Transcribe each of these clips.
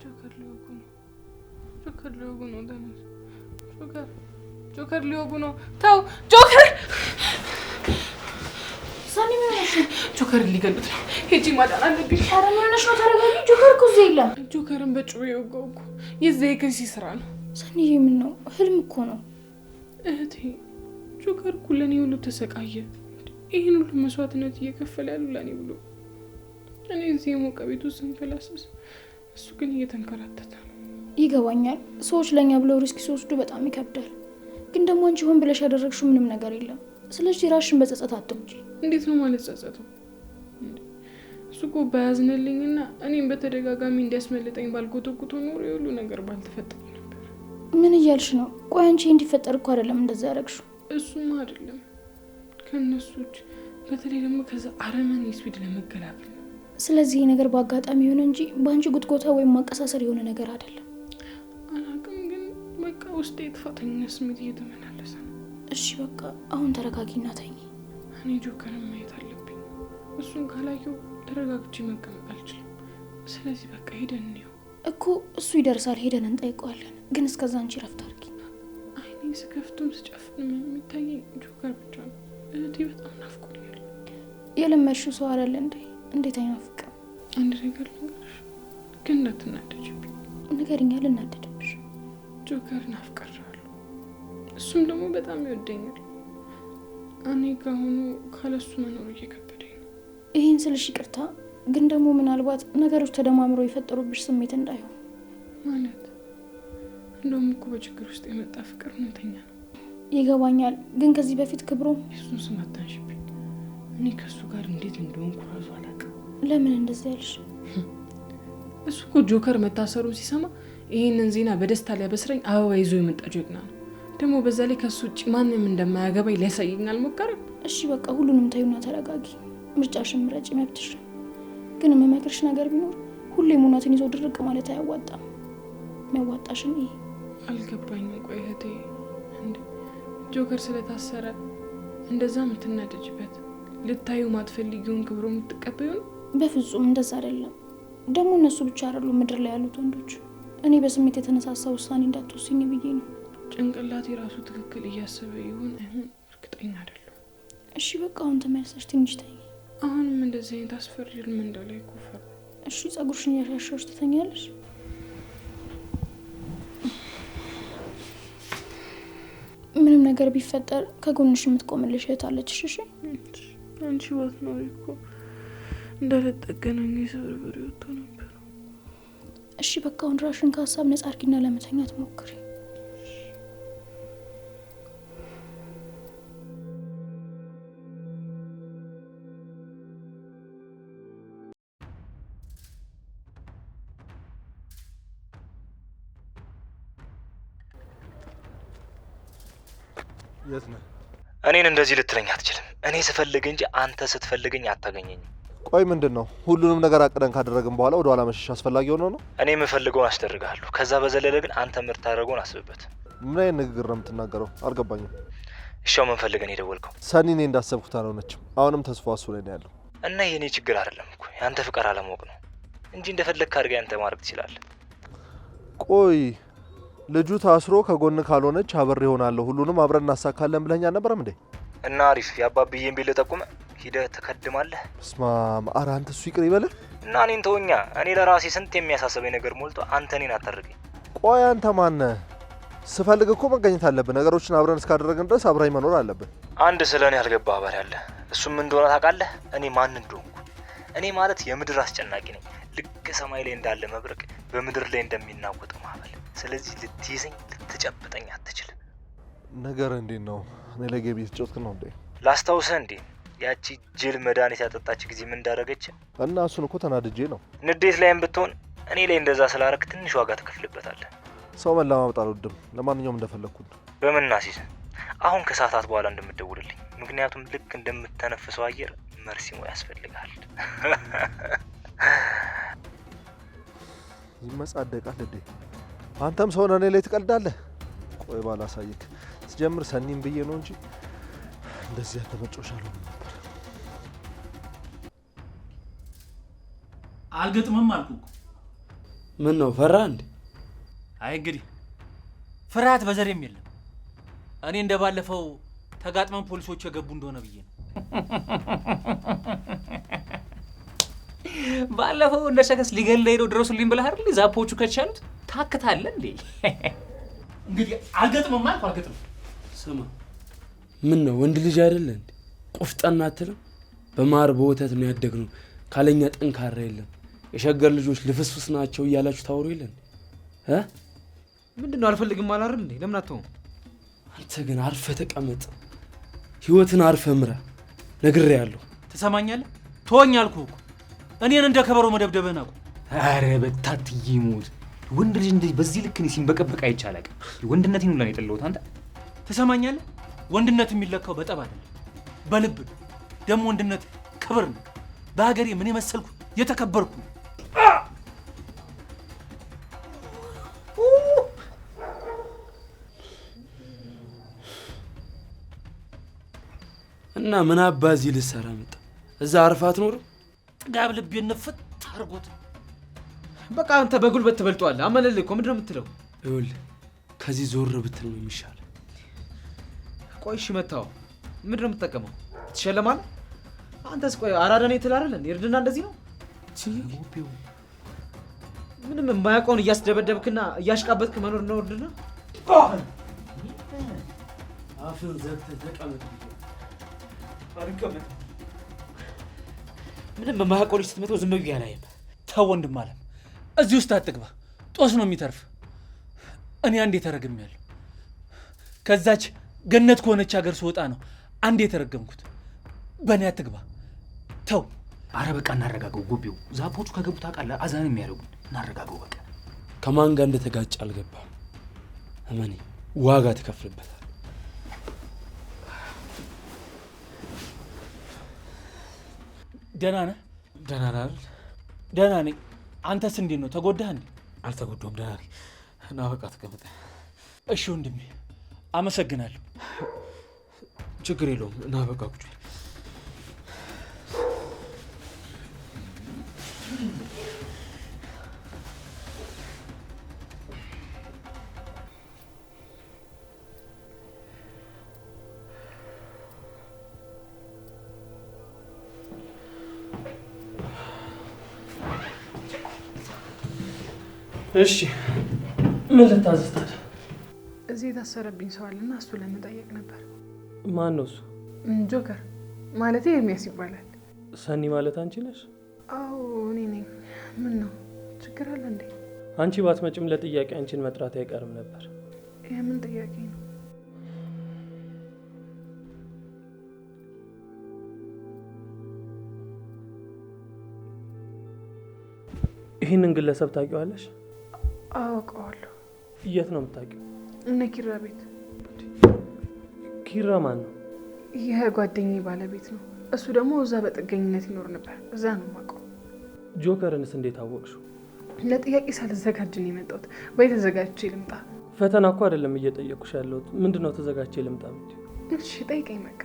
ጆከር ሊወጉ ነው ደነስ ጆከር ሊወጉ ነው ታው ጆከር ሳኒ ምን ሆነሽ? ጆከር ሊገሉት ነው ሄጂ ማዳን አለብኝ። ኧረ ምን ሆነሽ ነው? ተረጋጊ። ጆከር እኮ እዚህ የለም። ጆከርን በጩቤ የወጋው እኮ የዚህ የከሲ ስራ ነው። ሳኒ ምን ነው? ህልም እኮ ነው እህቴ። ጆከር እኮ ለእኔ ሁሉ ተሰቃየ። ይህን ሁሉ መስዋዕትነት እየከፈለ ያሉ ለእኔ ብሎ እኔ እዚህ የሞቀ ቤት ውስጥ ስንፈላሰስ እሱ ግን እየተንከራተተ ነው። ይገባኛል። ሰዎች ለእኛ ብለው ሪስክ ሲወስዱ በጣም ይከብዳል። ግን ደግሞ አንቺ ሆን ብለሽ ያደረግሽው ምንም ነገር የለም። ስለዚህ ራስሽን በጸጸት አትውጪ። እንዴት ነው ማለት ጸጸተው? እሱ እኮ ባያዝንልኝና እኔም በተደጋጋሚ እንዲያስመልጠኝ ባልጎተጉቶ ኖሮ የሁሉ ነገር ባልተፈጠረ ነበር። ምን እያልሽ ነው? ቆይ አንቺ እንዲፈጠር እኮ አይደለም እንደዛ ያደረግሽው። እሱማ አይደለም ከነሱች በተለይ ደግሞ ከዛ አረመኔ ስፒድ ለመገላገል ነው። ስለዚህ ነገር በአጋጣሚ የሆነ እንጂ በአንቺ ጉትጎታ ወይም ማቀሳሰር የሆነ ነገር አይደለም። አላውቅም፣ ግን በቃ ውስጤ የጥፋተኝነት ስሜት እየተመላለሰ ነው። እሺ በቃ አሁን ተረጋጊና ተኝ። እኔ ጆከርን ማየት አለብኝ። እሱን ካላየው ተረጋግቼ መቀመጥ አልችልም። ስለዚህ በቃ ሄደን እንየው እኮ። እሱ ይደርሳል፣ ሄደን እንጠይቀዋለን። ግን እስከዛ አንቺ ረፍት አድርጊ። አይኔ ስከፍቱም ስጨፍንም የሚታየኝ ጆከር ብቻ ነው። እህቴ በጣም ናፍቆኛል። የለመድሽው ሰው አይደለ እንዴ? እንዴት አይናፍቅም? አንድ ነገር ልንገርሽ፣ ግን እንዳትናደጅብኝ። ንገሪኛ። ልናደድብሽ? ጆከርን አፍቅሬዋለሁ። እሱም ደግሞ በጣም ይወደኛል። እኔ ከአሁኑ ካለሱ መኖር እየከበደኝ ነው። ይህን ስልሽ ይቅርታ፣ ግን ደግሞ ምናልባት ነገሮች ተደማምረው የፈጠሩብሽ ስሜት እንዳይሆን ማለት። እንደውም እኮ በችግር ውስጥ የመጣ ፍቅር እውነተኛ ነው። ይገባኛል፣ ግን ከዚህ በፊት ክብሮም የሱን ስም አታንሽብኝ። እኔ ከእሱ ጋር እንዴት እንደሆንኩ እራሱ አላውቅም። ለምን እንደዚህ ያልሽ? እሱ እኮ ጆከር መታሰሩን ሲሰማ ይህንን ዜና በደስታ ሊያበስረኝ አበባ ይዞ የመጣ ጀግና ነው። ደግሞ በዛ ላይ ከሱ ውጭ ማንም እንደማያገባኝ ሊያሳየኝ አልሞከረም። እሺ በቃ ሁሉንም ታዩና ተረጋጊ። ምርጫሽን ምረጭ፣ መብትሽ ነው። ግን የምመክርሽ ነገር ቢኖር ሁሌም እውነትን ይዞ ድርቅ ማለት አያዋጣም። የሚያዋጣሽን ይሄ። አልገባኝም። ቆይ እህቴ፣ ጆከር ስለታሰረ እንደዛ የምትናደጅበት ልታዩ ማትፈልጊውን ክብሮ የምትቀበዩ ነው? በፍጹም እንደዛ አይደለም። ደግሞ እነሱ ብቻ አይደሉም ምድር ላይ ያሉት ወንዶች። እኔ በስሜት የተነሳሳ ውሳኔ እንዳትወስኝ ብዬ ነው። ጭንቅላቴ ራሱ ትክክል እያሰበ ይሁን አይሁን እርግጠኛ አይደለሁ። እሺ በቃ አሁን ተመልሰሽ ትንሽ ተኝ። አሁንም እንደዚህ አይነት አስፈሪ ህልም እንዳላይ ኮፈር። እሺ ጸጉርሽን እያሻሻሽ ትተኛለሽ? ምንም ነገር ቢፈጠር ከጎንሽ የምትቆምልሽ እህት አለችሽ። እሺ አንቺ ወት ነው እኮ እንዳልጠገናኝ ሰብርብር ይወጣ ነበር። እሺ በቃ አሁን ራሽን ከሀሳብ ነጻ አድርጊና ለመተኛት ሞክሪ። የት ነህ? እኔን እንደዚህ ልትለኝ አትችልም። እኔ ስፈልግ እንጂ አንተ ስትፈልገኝ አታገኘኝም። ቆይ ምንድን ነው? ሁሉንም ነገር አቅደን ካደረግን በኋላ ወደ ኋላ መሸሽ አስፈላጊ ሆኖ ነው? እኔ የምፈልገውን አስደርግሃለሁ። ከዛ በዘለለ ግን አንተ የምታደርገውን አስብበት። ምን አይነት ንግግር ነው የምትናገረው? አልገባኝም። እሻው ምን ፈልገን የደወልከው? ሰኒ እኔ እንዳሰብኩት አልሆነችም። አሁንም ተስፋ እሱ ላይ ነው ያለው። እና የኔ ችግር አይደለም እኮ ያንተ ፍቅር አለማወቅ ነው እንጂ እንደፈለግክ አድርገህ አንተ ማድረግ ትችላለህ። ቆይ ልጁ ታስሮ ከጎን ካልሆነች አብሬ እሆናለሁ ሁሉንም አብረን እናሳካለን ብለኸኝ አልነበረም እንዴ? እና አሪፍ የአባብዬን ቤት ልጠቁመህ ሂደህ ትከድማለህ። ስማም፣ ኧረ አንተ እሱ ይቅር ይበልህ እና እኔን ተወኛ። እኔ ለራሴ ስንት የሚያሳስበኝ ነገር ሞልቶ አንተ እኔን አታርገኝ። ቆይ አንተ ማነህ? ስፈልግ እኮ መገኘት አለብን። ነገሮችን አብረን እስካደረግን ድረስ አብራኝ መኖር አለብን። አንድ ስለ እኔ ያልገባ አባሪ አለ። እሱም እንደሆነ ታውቃለህ? እኔ ማን እንደሆንኩ። እኔ ማለት የምድር አስጨናቂ ነኝ። ልክ ሰማይ ላይ እንዳለ መብረቅ፣ በምድር ላይ እንደሚናወጥ ማዕበል። ስለዚህ ልትይዘኝ ልትጨብጠኝ አትችልም። ነገር እንዴት ነው? እኔ ለጌቢ የተጫወትክ ነው እንዴ? ላስታውሰህ እንዴ ያቺ ጅል መድኃኒት ያጠጣች ጊዜ ምን እንዳደረገች? እና እሱን እኮ ተናድጄ ነው። ንዴት ላይም ብትሆን እኔ ላይ እንደዛ ስላረክ ትንሽ ዋጋ ትከፍልበታለህ። ሰው መለማመጥ አልወድም። ለማንኛውም እንደፈለግኩት በምናሲስ አሁን ከሰዓታት በኋላ እንደምትደውልልኝ፣ ምክንያቱም ልክ እንደምተነፍሰው አየር መርሲሞ ያስፈልጋል። ይመጻደቃል እንዴ? አንተም ሰው እኔ ላይ ትቀልዳለህ? ቆይ ባላሳይክ። ስጀምር ሰኒም ብዬ ነው እንጂ እንደዚህ ያለ መጮሻ ነው ነበር። አልገጥምም አልኩ። ምን ነው ፈራ እንዴ? አይ እንግዲህ ፍርሃት በዘሬም የለም። እኔ እንደባለፈው ተጋጥመን ፖሊሶች የገቡ እንደሆነ ብዬ ነው። ባለፈው እንደ ሸከስ ሊገለኝ ነው ድረሱልኝ ብለህ አይደል? ዛፖቹ ከቻሉት ታክታለህ እንዴ? እንግዲህ አልገጥምም ማለት አልገጥምም። ስማ ምን ነው ወንድ ልጅ አይደለ እንዴ? ቆፍጠና አትልም? በማር በወተት ነው ያደግነው። ካለኛ ጠንካራ የለም። የሸገር ልጆች ልፍስፍስ ናቸው እያላችሁ ታወሩ የለን እ ምንድነው አልፈልግም አላረም እንዴ? ለምን አትተው? አንተ ግን አርፈ ተቀመጥ። ህይወትን አርፈ ምራ። ነግሬያለሁ። ትሰማኛለህ? ተወኝ አልኩህ እኮ። እኔን እንደ ከበሮ መደብደብህን አቁም። አረ በታትዬ ሞት ወንድ ልጅ እንደዚህ በዚህ ልክ ነው ሲንበቀበቅ አይቻላል። ወንድነቴን ሁላ ነው የጠላሁት። አንተ ትሰማኛለህ? ወንድነት የሚለካው በጠብ አይደለም በልብ ነው። ደግሞ ወንድነት ክብር ነው። በሀገሬ ምን የመሰልኩ የተከበርኩ እና ምን አባዚ ልሰራ መጣ? እዛ አርፋት ኖር ጥጋብ ልቤን ንፍት አድርጎት። በቃ አንተ በጉልበት ትበልጧለህ። አመለልህ እኮ ምንድነው የምትለው? ይኸውልህ ከዚህ ዞር ብትል ነው የሚሻል። ቆይ እሺ መታው ምንድነው የምትጠቀመው? ትሸለማለህ? አንተስ ቆይ አራዳ ነኝ ትላለህ አይደል? እርድና እንደዚህ ነው? ምንም የማያውቀውን እያስደበደብክና እያሽቃበጥክ መኖር ነው እርድና? አፍን ዘግተህ ተቀመጥ። አልቀመጥም። ምንም የማያውቀውን ስትመተው ዝም ብዬ አላየም። ተው ወንድም አለም፣ እዚህ ውስጥ አትግባ። ጦስ ነው የሚተርፍ። እኔ አንዴ ተረግሜያለሁ። ከዛች ገነት ከሆነች ሀገር ስወጣ ነው አንዴ የተረገምኩት። በእኔ አትግባ። ተው። አረ በቃ እናረጋገው። ጎቤው ዛፖቹ ከገቡ ታውቃለህ አዛን የሚያደርጉን። እናረጋገው በቃ። ከማን ጋር እንደተጋጨ አልገባም። እመኔ ዋጋ ትከፍልበታል። ደህና ነህ? ደህና ነህ አይደል? ደህና ነኝ። አንተስ እንዴት ነው? ተጎዳህ እንዴ? አልተጎዳሁም። ደህና ነኝ። እና በቃ ተቀመጥ። እሺ ወንድሜ አመሰግናለሁ። ችግር የለውም። እና በቃ ቁጭ በል። እሺ ምን ልታዘዝ ታዲያ? እዚህ የታሰረብኝ ሰው አለና እሱ ለመጠየቅ ነበር። ማን ነው እሱ? ጆከር ማለቴ ኤርሚያስ ይባላል። ሰኒ ማለት አንቺ ነሽ? አዎ እኔ ነኝ። ምን ነው ችግር አለ እንዴ? አንቺ ባትመጭም ለጥያቄ አንቺን መጥራት አይቀርም ነበር። የምን ጥያቄ ነው? ይህንን ግለሰብ ታውቂዋለሽ? አውቀዋለሁ። የት ነው የምታውቂው? እነ ኪራ ቤት። ኪራ ማን ነው? የጓደኛዬ ባለቤት ነው። እሱ ደግሞ እዛ በጥገኝነት ይኖር ነበር። እዛ ነው የማውቀው። ጆከርንስ እንዴት አወቅሽው? ለጥያቄ ሳልዘጋጅ ነው የመጣሁት። ወይ ተዘጋጅቼ ልምጣ? ፈተና እኮ አይደለም እየጠየኩሽ ያለሁት። ምንድነው ተዘጋጅቼ ልምጣ የምትይው? እሺ ጠይቀኝ በቃ።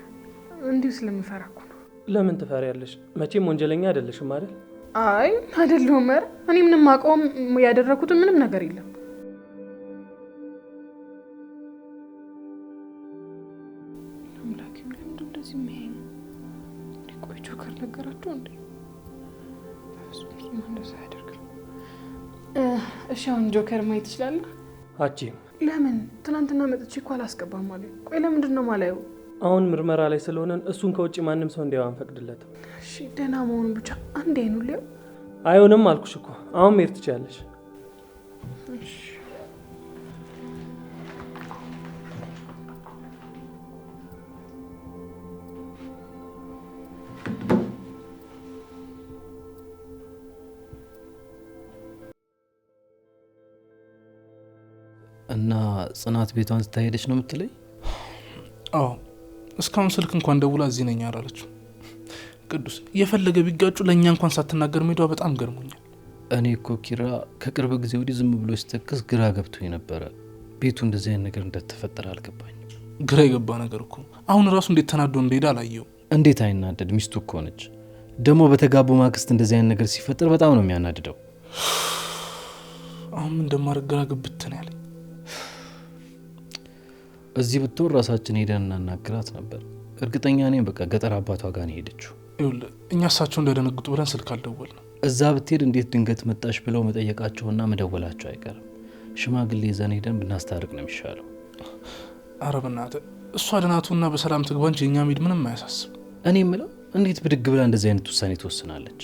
እንዲሁ ስለምፈራ እኮ ነው። ለምን ትፈሪያለሽ? መቼም ወንጀለኛ አይደለሽም አይደል? አይ አይደለሁም። ኧረ እኔ ምንም አውቀውም ያደረኩትን ምንም ነገር የለም። አምላኬ ለምንድን እንደዚህ የሚያየኝ? ቆይ ጆከር ነገራቸው እንዴ? እሱማ እንደዛ አያደርግም። እሺ አሁን ጆከር ማየት ትችላለህ? አቺም ለምን? ትናንትና መጥቼ እኮ አላስገባም አለኝ። ቆይ ለምንድን ነው የማላየው? አሁን ምርመራ ላይ ስለሆነን እሱን ከውጭ ማንም ሰው እንዲያው አንፈቅድለትም። እሺ ደህና መሆኑን ብቻ አንዴ ነው ሊያው። አይሆንም አልኩሽ እኮ። አሁን መሄድ ትችያለሽ። እሺ እና ጽናት ቤቷን ስታሄደች ነው የምትለኝ? አዎ እስካሁን ስልክ እንኳን ደውላ እዚህ ነኝ አላለችው። ቅዱስ የፈለገ ቢጋጩ ለእኛ እንኳን ሳትናገር ሜዷ በጣም ገርሞኛል። እኔ እኮ ኪራ ከቅርብ ጊዜ ወዲህ ዝም ብሎ ሲተክስ ግራ ገብቶኝ ነበረ። ቤቱ እንደዚህ አይነት ነገር እንደተፈጠረ አልገባኝም። ግራ የገባ ነገር እኮ አሁን ራሱ እንዴት ተናዶ እንደሄደ አላየው። እንዴት አይናደድ? ሚስቱ እኮ ነች። ደግሞ በተጋቡ ማግስት እንደዚህ አይነት ነገር ሲፈጠር በጣም ነው የሚያናድደው። አሁን እንደማደርግ ግራ ግብት ነው ያለኝ። እዚህ ብትሆን ራሳችን ሄደን እናናግራት ነበር። እርግጠኛ ነኝ በቃ ገጠር አባቷ ጋር ነው ሄደችው። ይኸውልህ እኛ እሳቸው እንደደነግጡ ብለን ስልክ አልደወልንም። እዛ ብትሄድ እንዴት ድንገት መጣሽ ብለው መጠየቃቸውና መደወላቸው አይቀርም። ሽማግሌ ይዘን ሄደን ብናስታርቅ ነው የሚሻለው። ኧረ በእናትህ እሷ ደናቱና በሰላም ትግባ እንጂ እኛ መሄድ ምንም አያሳስብ። እኔ የምለው እንዴት ብድግ ብላ እንደዚህ አይነት ውሳኔ ትወስናለች?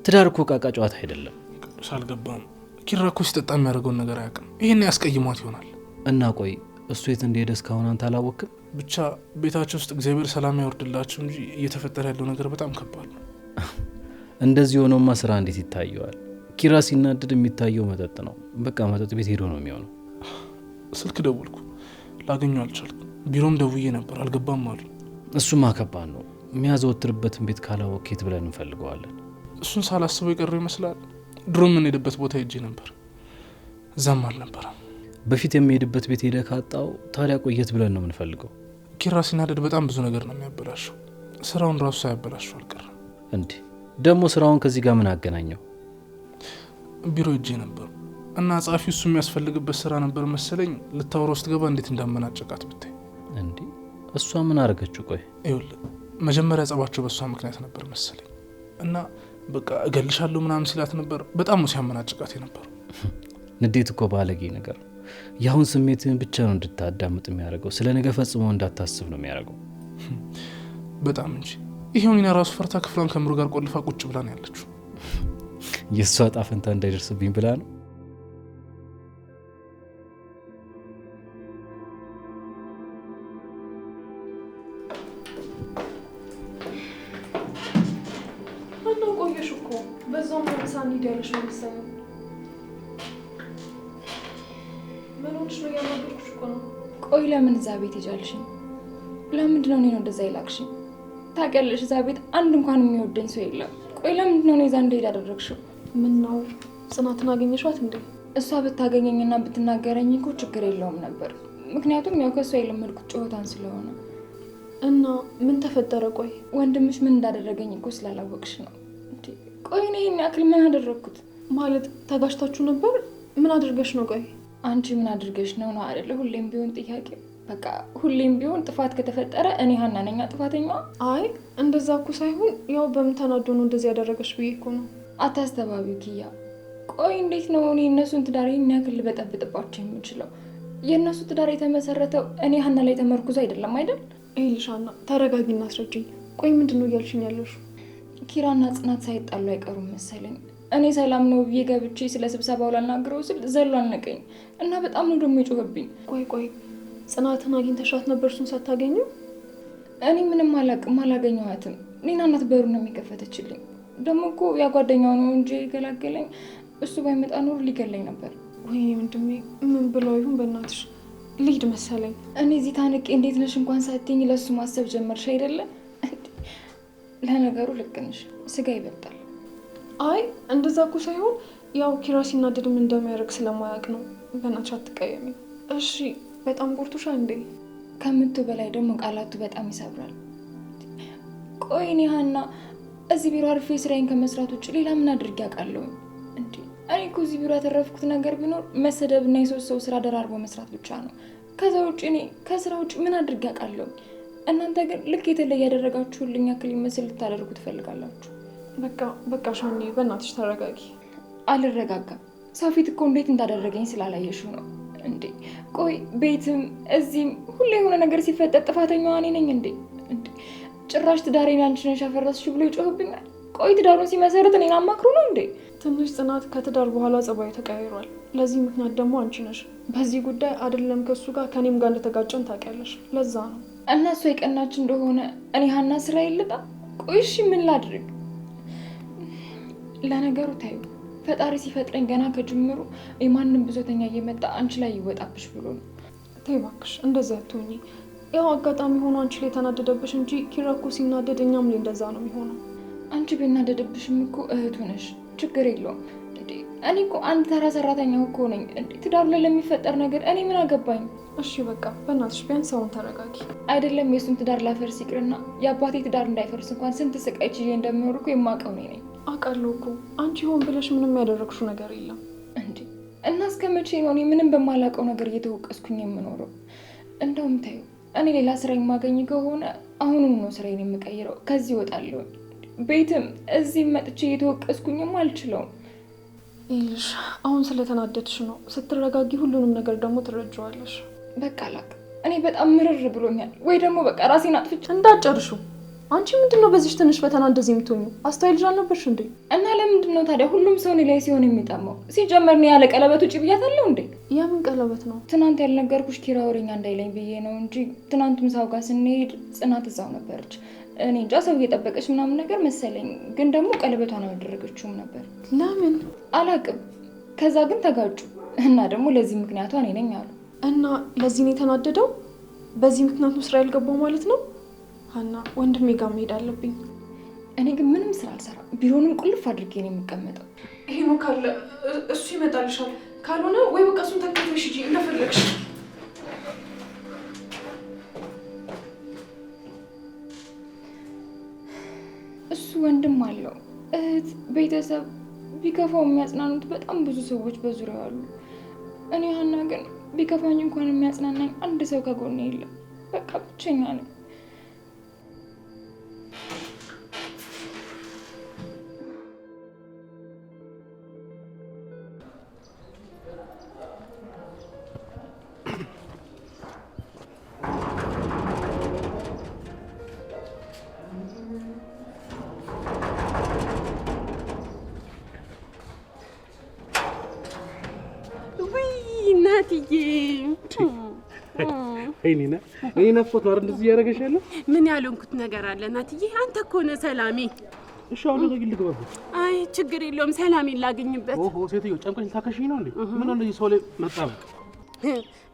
ትዳር እኮ ዕቃ ጨዋታ አይደለም። ቅዱስ አልገባም። ኪራ እኮ ሲጠጣ የሚያደርገውን ነገር አያውቅም። ይሄን ያስቀይሟት ይሆናል። እና ቆይ እሱ የት እንደሄደ እስካሁን አንተ አላወቅም? ብቻ ቤታቸው ውስጥ እግዚአብሔር ሰላም ያወርድላቸው እንጂ እየተፈጠረ ያለው ነገር በጣም ከባድ ነው። እንደዚህ ሆኖማ ስራ እንዴት ይታየዋል? ኪራ ሲናደድ የሚታየው መጠጥ ነው። በቃ መጠጥ ቤት ሄዶ ነው የሚሆነው። ስልክ ደውልኩ፣ ላገኘው አልቻልኩም። ቢሮም ደውዬ ነበር፣ አልገባም አሉ። እሱማ ከባድ ነው። የሚያዘወትርበትን ቤት ካላወቅ የት ብለን እንፈልገዋለን? እሱን ሳላስበው የቀረው ይመስላል። ድሮ የምንሄድበት ቦታ ሄጄ ነበር፣ እዛም አልነበረም። በፊት የሚሄድበት ቤት ሄደ ካጣው ታዲያ ቆየት ብለን ነው የምንፈልገው? ኪራ ሲናደድ በጣም ብዙ ነገር ነው የሚያበላሸው። ስራውን ራሱ ሳያበላሸው አልቀረም። እንዴ ደግሞ ስራውን ከዚህ ጋር ምን አገናኘው? ቢሮ ሄጄ ነበር እና ጸሐፊው እሱ የሚያስፈልግበት ስራ ነበር መሰለኝ። ልታወራ ውስጥ ገባ እንዴት እንዳመናጨቃት ብታይ። እንዴ እሷ ምን አረገችው? ቆይ ይኸውልህ መጀመሪያ ጸባቸው በእሷ ምክንያት ነበር መሰለኝ እና በቃ እገልሻለሁ ምናምን ሲላት ነበር። በጣም ነው ሲያመናጭቃት የነበረው። ንዴት እኮ ባለጌ ነገር። የአሁን ስሜትን ብቻ ነው እንድታዳምጥ የሚያደርገው። ስለ ነገ ፈጽሞ እንዳታስብ ነው የሚያደርገው። በጣም እንጂ። ይሄውን ና ራሱ ፈርታ ክፍሏን ከምሩ ጋር ቆልፋ ቁጭ ብላ ነው ያለችው። የእሷ ዕጣ ፈንታ እንዳይደርስብኝ ብላ ነው። አናው ቆየሽ እኮ በዛው ምሳ እንዲደርሽ ነው መሰለኝ። ምንሽ ነው ያናገርኩሽ እኮ ነው። ቆይ ለምን እዛ ቤት ይጃልሽኝ? ለምንድን ነው እኔ ነው እንደዛ ይላክሽኝ? ታውቂያለሽ እዛ ቤት አንድ እንኳን የሚወደኝ ሰው የለም። ቆይ ለምንድን ነው እኔ እዛ እንደሄድ ያደረግሽው? ምን ነው ጽናትን አገኘሻት እንዴ? እሷ ብታገኘኝና ብትናገረኝ እኮ ችግር የለውም ነበር። ምክንያቱም ያው ከእሷ የለመድኩት ጨዋታን ስለሆነ። እና ምን ተፈጠረ? ቆይ ወንድምሽ ምን እንዳደረገኝ እኮ ስላላወቅሽ ነው። ቆይ እኔ ይሄን ያክል ምን አደረግኩት? ማለት ተጋጭታችሁ ነበር? ምን አድርገሽ ነው? ቆይ አንቺ ምን አድርገሽ ነው ነው አይደለ? ሁሌም ቢሆን ጥያቄ በቃ ሁሌም ቢሆን ጥፋት ከተፈጠረ እኔ ሀና ነኝ ጥፋተኛዋ። አይ እንደዛ እኮ ሳይሆን ያው በምን ተናዶ ነው እንደዚህ ያደረገሽ ብዬ እኮ ነው። አታስተባቢው ኪያ። ቆይ እንዴት ነው እኔ እነሱን ትዳር ይሄን ያክል ልበጠብጥባቸው የምችለው? የእነሱ ትዳር የተመሰረተው እኔ ሀና ላይ ተመርኩዞ አይደለም አይደል? ይኸውልሽ ሀና ተረጋጊና አስረጅኝ። ቆይ ምንድን ነው እያልሽኝ ያለሽ? ኪራና ጽናት ሳይጣሉ አይቀሩም መሰለኝ። እኔ ሰላም ነው ብዬ ገብቼ ስለ ስብሰባው ላናግረው ስል ዘሎ አልነቀኝ እና በጣም ነው ደግሞ የጮህብኝ። ቆይ ጽናትን አግኝተሻት ነበር እሱን ሳታገኙ? እኔ ምንም አላውቅም፣ አላገኘኋትም። እኔና እናት በሩ ነው የሚከፈተችልኝ። ደግሞ እኮ ያ ጓደኛው ነው እንጂ ገላገለኝ። እሱ ባይመጣ ኖር ሊገለኝ ነበር። ወይኔ ወንድሜ ምን ብለው ይሁን በእናትሽ ልሂድ መሰለኝ። እኔ እዚህ ታንቄ እንዴት ነሽ እንኳን ሳትይኝ ለእሱ ማሰብ ጀመርሽ አይደለ? ለነገሩ ልክ ነሽ፣ ስጋ ይበልጣል። አይ እንደዛ እኮ ሳይሆን ያው ኪራ ሲናደድ ምን እንደሚያደርግ ስለማያውቅ ነው። በእናትሽ አትቀየሚ እሺ? በጣም ቆርቶሻል እንዴ? ከምቱ በላይ ደግሞ ቃላቱ በጣም ይሰብራል። ቆይ እኔ ሀና እዚህ ቢሮ አርፌ ስራዬን ከመስራት ውጭ ሌላ ምን አድርጌ አውቃለሁ እንዴ? እኔ እኮ እዚህ ቢሮ ያተረፍኩት ነገር ቢኖር መሰደብና የሶስት ሰው ስራ ደራርቦ መስራት ብቻ ነው። ከዛ ውጭ እኔ ከስራ ውጭ ምን አድርጌ አውቃለሁ? እናንተ ግን ልክ የተለየ ያደረጋችሁልኝ ያክል ይመስል ልታደርጉ ትፈልጋላችሁ። በቃ ሻኒ በእናትሽ ተረጋጊ። አልረጋጋም። ሰው ፊት እኮ እንዴት እንዳደረገኝ ስላላየሽው ነው እንዴ? ቆይ ቤትም እዚህም ሁሌ የሆነ ነገር ሲፈጠር ጥፋተኛዋ እኔ ነኝ እንዴ? ጭራሽ ትዳሬን አንቺ ነሽ ያፈረስሽው ብሎ ይጮህብኛል። ቆይ ትዳሩን ሲመሰረት እኔን አማክሩ ነው እንዴ? ትንሽ ጽናት ከትዳር በኋላ ጸባዩ ተቀያይሯል። ለዚህ ምክንያት ደግሞ አንቺ ነሽ። በዚህ ጉዳይ አይደለም ከሱ ጋር ከኔም ጋር እንደተጋጨን ታውቂያለሽ። ለዛ ነው እና እሷ የቀናች እንደሆነ እኔ ሀና ስራ ይልጣ። ቆይ እሺ ምን ላድርግ? ለነገሩ ታዩ ፈጣሪ ሲፈጥረኝ ገና ከጅምሩ የማንም ብሶተኛ እየመጣ አንቺ ላይ ይወጣብሽ ብሎ ነው። ተይ እባክሽ እንደዛ አትሆኚ። ያው አጋጣሚ ሆኖ አንቺ ላይ ተናደደብሽ እንጂ ኪራ እኮ ሲናደድ እኛም ላይ እንደዛ ነው የሚሆነው። አንቺ ቢናደደብሽም እኮ እህቱ ነሽ፣ ችግር የለውም እንዴ። እኔ እኮ አንድ ተራ ሰራተኛ እኮ ነኝ እንዴ። ትዳሩ ላይ ለሚፈጠር ነገር እኔ ምን አገባኝ? እሺ በቃ በእናትሽ ቢያንስ አሁን ተረጋጊ። አይደለም የእሱን ትዳር ላፈርስ ይቅርና የአባቴ ትዳር እንዳይፈርስ እንኳን ስንት ስቃይ ችዬ እንደምኖር እኮ የማውቀው እኔ ነኝ። አውቃለሁ እኮ አንቺ ሆን ብለሽ ምንም ያደረግሽው ነገር የለም እንዴ። እና እስከ መቼ ነው እኔ ምንም በማላውቀው ነገር እየተወቀስኩኝ የምኖረው? እንደውም ታዩ እኔ ሌላ ስራ የማገኝ ከሆነ አሁኑን ነው ስራዬን የምቀይረው። ከዚህ እወጣለሁ። ቤትም እዚህም መጥቼ እየተወቀስኩኝም አልችለውም። ይልሽ አሁን ስለተናደድሽ ነው። ስትረጋጊ ሁሉንም ነገር ደግሞ ትረጃዋለሽ። በቃ ላቅ እኔ በጣም ምርር ብሎኛል። ወይ ደግሞ በቃ ራሴን አጥፍቼ እንዳጨርሹ። አንቺ ምንድነው በዚህ ትንሽ ፈተና እንደዚህ የምትሆኙ? አስተዋይ ልጅ አልነበርሽ እንዴ? እና ለምንድን ነው ታዲያ ሁሉም ሰው እኔ ላይ ሲሆን የሚጠማው? ሲጀመር ነው ያለ ቀለበት ውጪ ብያታለሁ እንዴ? የምን ቀለበት ነው? ትናንት ያልነገርኩሽ ኪራ ወሬኛ እንዳይለኝ ብዬ ነው እንጂ ትናንቱም ሰው ጋር ስንሄድ ጽናት እዛው ነበረች። እኔ እንጃ ሰው እየጠበቀች ምናምን ነገር መሰለኝ፣ ግን ደግሞ ቀለበቷን አላደረገችውም ነበር። ለምን አላቅም። ከዛ ግን ተጋጩ እና ደግሞ ለዚህ ምክንያቷ እኔ ነኝ አሉ። እና ለዚህ ነው የተናደደው? በዚህ ምክንያት ነው ስራ ያልገባው ማለት ነው? ሀና ወንድሜ ጋር መሄድ አለብኝ። እኔ ግን ምንም ስራ አልሰራም። ቢሮንም ቁልፍ አድርጌ ነው የምቀመጠው። ይሄ ነው ካለ እሱ ይመጣልሻል። ካልሆነ ወይ በቃ እሱን ተከትለሽ ሂጂ እንደፈለግሽ። እሱ ወንድም አለው፣ እህት፣ ቤተሰብ። ቢከፋው የሚያጽናኑት በጣም ብዙ ሰዎች በዙሪያው አሉ። እኔ ሀና ግን ቢከፋኝ እንኳን የሚያጽናናኝ አንድ ሰው ከጎኔ የለም። በቃ ብቸኛ ነኝ። እኔ ነፍቆት ነው እንደዚህ ያደረገሽ ያለው? ምን ያልሆንኩት ነገር አለ ናትዬ? አንተ እኮ ነህ ሰላሜ። እሺ አሁን ለግል ልግባበት። አይ ችግር የለውም ሰላሜን ላገኝበት። ኦሆ ሴትዮ ጨምቀሽ ታከሽኝ ነው እንዴ? ምን እንደዚህ ሰው ላይ መጣበቅ?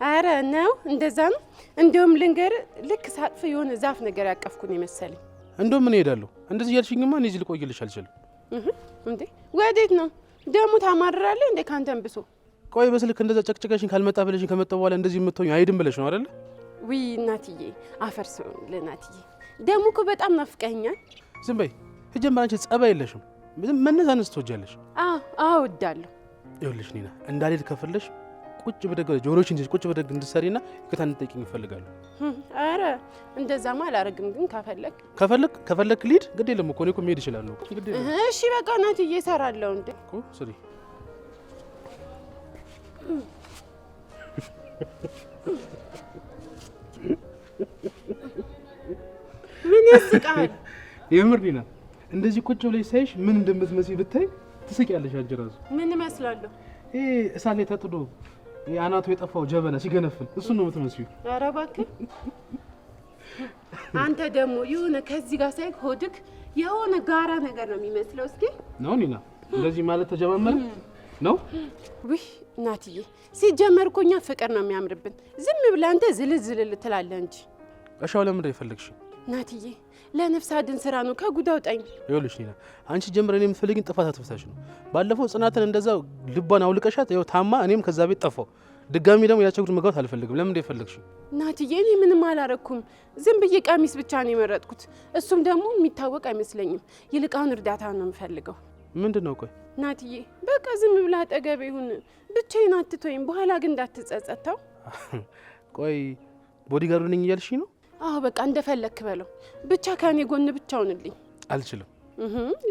አረ ነው እንደዛ ነው። እንደውም ልንገር ልክ ሳጥፍ የሆነ ዛፍ ነገር ያቀፍኩኝ መሰለኝ። እንደውም ምን ሄዳለሁ እንደዚህ ያልሽኝማ እኔ እዚህ ልቆይልሽ አልችልም። እንዴ ወዴት ነው ደግሞ? ታማርራለህ እንዴ ካንተም ብሶ? ቆይ በስልክ እንደዛ ጨቅጨቀሽኝ ካልመጣ ብለሽኝ ከመጣ በኋላ እንደዚህ የምትሆኝ አይድም ብለሽ ነው አይደል? ውይ እናትዬ አፈርሰው ለናትዬ ደግሞ እኮ በጣም ናፍቀኛል። ዝም በይ ጀመር። አንቺ ጸባይ የለሽም። መነዛነስ ትወጃለሽ። አዎ እወዳለሁ። ይኸውልሽ ኒና እንዳልሄድ ከፈለሽ ቁጭ ብደግ ጆሮሽን ይዘሽ ቁጭ ብደግ እንድትሰሪና ይቅርታ እንድትጠይቂኝ እፈልጋለሁ። አረ እንደዛማ አላረግም፣ ግን ከፈለክ ሊድ ግድ የለም እኮ እኔ እኮ መሄድ እችላለሁ። ግድ የለም። እሺ በቃ እናትዬ እሰራለሁ እንዴ እኮ ስሪ። ምን ያስቃል? የምር ኒና እንደዚህ ቁጭ ብለሽ ሳይሽ ምን እንደምትመስይ ብታይ ትስቂያለሽ። አንቺ ራሱ ምን እመስላለሁ? ይሄ እሳት ላይ ተጥዶ አናቱ የጠፋው ጀበና ሲገነፍል እሱን ነው የምትመስዪው። ኧረ እባክህ አንተ ደግሞ የሆነ ከዚህ ጋር ሳይክ ሆድክ የሆነ ጋራ ነገር ነው የሚመስለው። እስኪ ነው ኒና እንደዚህ ማለት ተጀማመረ ነው? ውይ እናትዬ ሲጀመር እኮ እኛ ፍቅር ነው የሚያምርብን። ዝም ብለህ አንተ ዝልዝል ትላለህ እንጂ። እሻው ለምን እንደፈለግሽ እናትዬ ለነፍስ አድን ስራ ነው ከጉድ አውጣኝ። ይኸውልሽ ኒና አንቺ ጀምረ እኔ የምትፈልጊኝ ጥፋት አትፍታሽ ነው። ባለፈው ጽናትን እንደዛው ልቧን አውልቀሻት ይኸው ታማ እኔም ከዛ ቤት ጠፋው። ድጋሚ ደግሞ ያቸጉድ መግባት አልፈልግም። ለምን እንደፈለግሽ? እናትዬ እኔ ምንም አላረኩም። ዝም ብዬ ቀሚስ ብቻ ነው የመረጥኩት። እሱም ደግሞ የሚታወቅ አይመስለኝም። ይልቃውን እርዳታ ነው የምፈልገው። ምንድን ነው? ቆይ እናትዬ በቃ ዝም ብላ አጠገቤ ይሁን፣ ብቻዬን አትተወኝ። በኋላ ግን እንዳትጸጸተው። ቆይ ቦዲጋርድ ነኝ እያልሽኝ ነው? አዎ በቃ እንደፈለክ በለው፣ ብቻ ከኔ ጎን ብቻ ሁንልኝ። አልችልም።